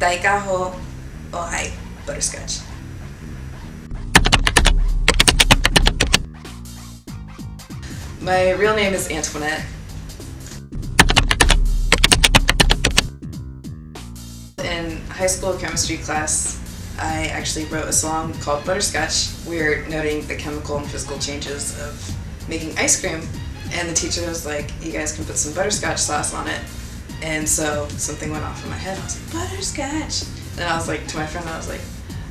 Anniewho o hi, Butterscotch. My real name is Antoinette. In high school chemistry class, I actually wrote a song called Butterscotch. We were noting the chemical and physical changes of making ice cream, and the teacher was like, you guys can put some butterscotch sauce on it. And so something went off in my head. I was like, butterscotch! And I was like, to my friend, I was like,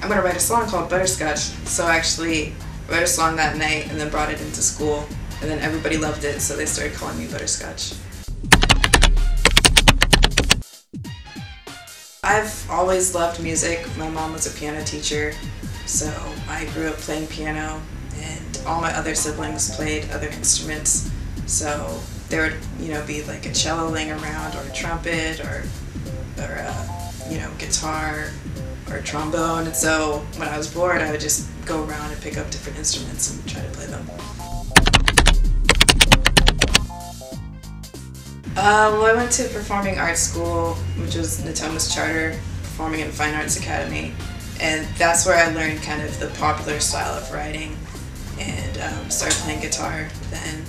I'm gonna write a song called Butterscotch. So I actually wrote a song that night and then brought it into school, and then everybody loved it, so they started calling me Butterscotch. I've always loved music. My mom was a piano teacher, so I grew up playing piano, and all my other siblings played other instruments. So there would, be like a cello laying around, or a trumpet, or guitar, or trombone. And so when I was bored, I would just go around and pick up different instruments and try to play them. Well, I went to performing arts school, which was Natomas Charter Performing and Fine Arts Academy, and that's where I learned kind of the popular style of writing, and started playing guitar then.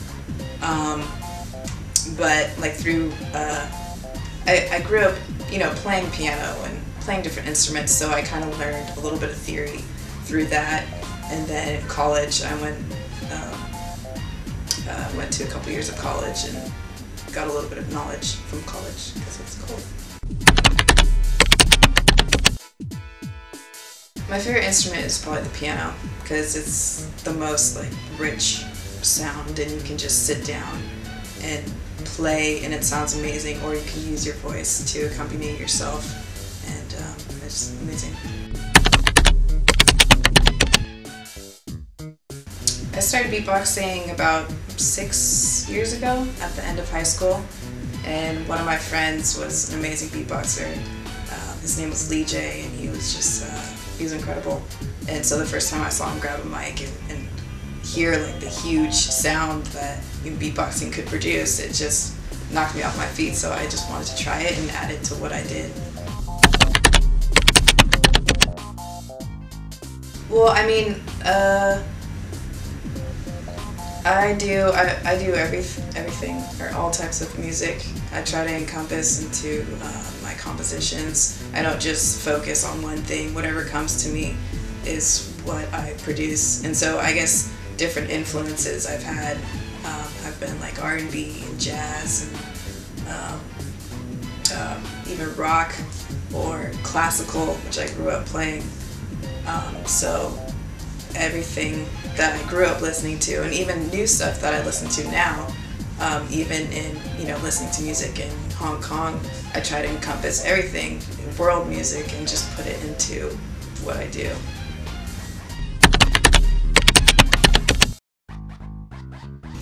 But like through, I grew up, playing piano and playing different instruments, so I kind of learned a little bit of theory through that. And then in college, I went to a couple years of college and got a little bit of knowledge from college because it's cool. My favorite instrument is probably the piano because it's the most rich sound, and you can just sit down and play and it sounds amazing, or you can use your voice to accompany yourself, and it's amazing. I started beatboxing about 6 years ago at the end of high school, and one of my friends was an amazing beatboxer. His name was Leung, and he was incredible. And so the first time I saw him grab a mic and hear the huge sound that beatboxing could produce, it just knocked me off my feet, so I just wanted to try it and add it to what I did. Well, I mean, I do everything, or all types of music. I try to encompass into my compositions. I don't just focus on one thing. Whatever comes to me is what I produce. And so I guess different influences I've had have been like R&B and jazz, and even rock or classical, which I grew up playing. So everything that I grew up listening to, and even new stuff that I listen to now, even in listening to music in Hong Kong, I try to encompass everything, world music, and just put it into what I do.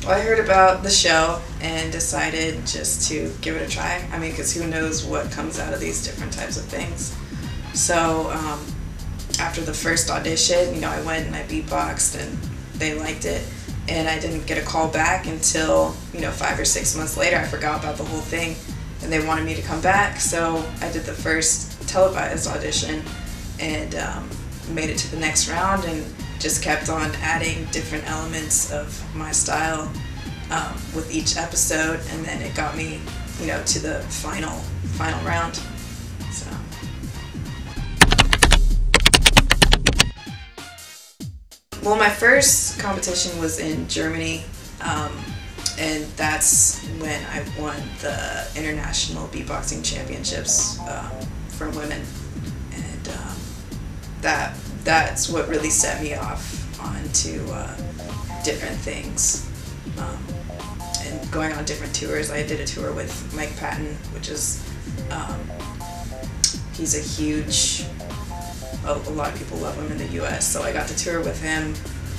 Well, I heard about the show and decided just to give it a try. I mean, because who knows what comes out of these different types of things. So after the first audition, I went and I beatboxed, and they liked it. And I didn't get a call back until 5 or 6 months later. I forgot about the whole thing, and they wanted me to come back. So I did the first televised audition and made it to the next round, and just kept on adding different elements of my style with each episode, and then it got me to the final round. So. Well, my first competition was in Germany, and that's when I won the International Beatboxing Championships for women, and that's what really set me off onto different things, and going on different tours. I did a tour with Mike Patton, which is, he's a huge, a lot of people love him in the US, so I got to tour with him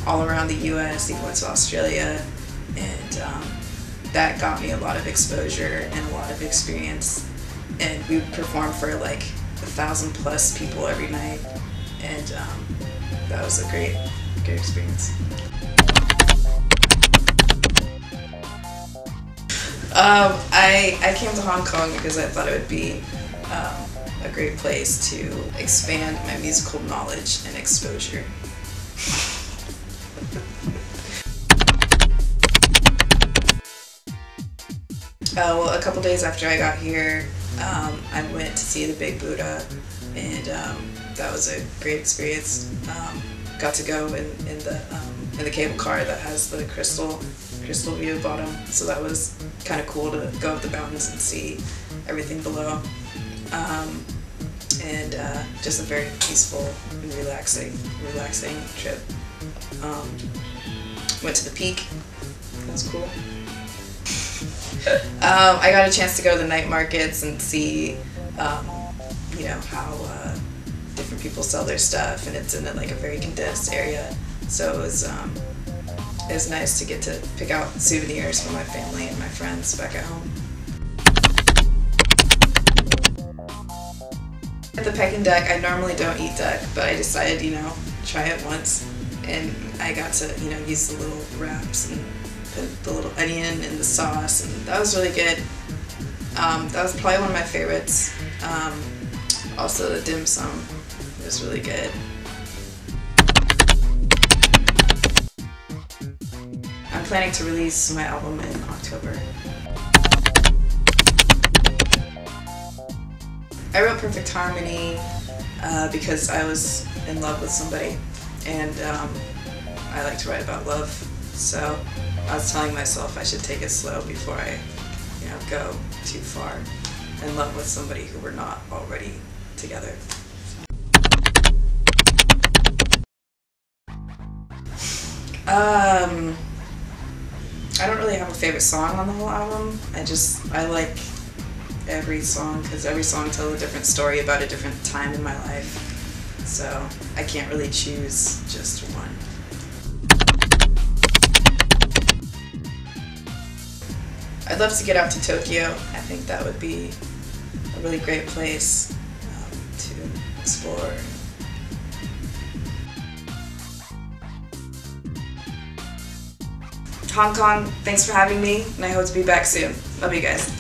all around the US. He went to Australia, and that got me a lot of exposure and a lot of experience. And we would perform for 1,000+ people every night, and that was a great experience. I came to Hong Kong because I thought it would be a great place to expand my musical knowledge and exposure. Well, a couple days after I got here, I went to see the Big Buddha, and that was a great experience. Got to go in the cable car that has the crystal view bottom, so that was kind of cool to go up the mountains and see everything below. And just a very peaceful and relaxing trip. Went to the peak. That was cool. I got a chance to go to the night markets and see, you know, how different people sell their stuff, and it's in like a very condensed area. So it was nice to get to pick out souvenirs for my family and my friends back at home. At the Peking duck, I normally don't eat duck, but I decided, you know, try it once, and I got to, you know, use the little wraps and put the little onion in the sauce, and that was really good. That was probably one of my favorites. Also the dim sum was really good. I'm planning to release my album in October. I wrote Perfect Harmony because I was in love with somebody, and I like to write about love, so I was telling myself I should take it slow before I, you know, go too far in love with somebody who we're not already together. I don't really have a favorite song on the whole album. I like every song because every song tells a different story about a different time in my life. So I can't really choose just one. I'd love to get out to Tokyo. I think that would be a really great place to explore. Hong Kong, thanks for having me, and I hope to be back soon. Love you guys.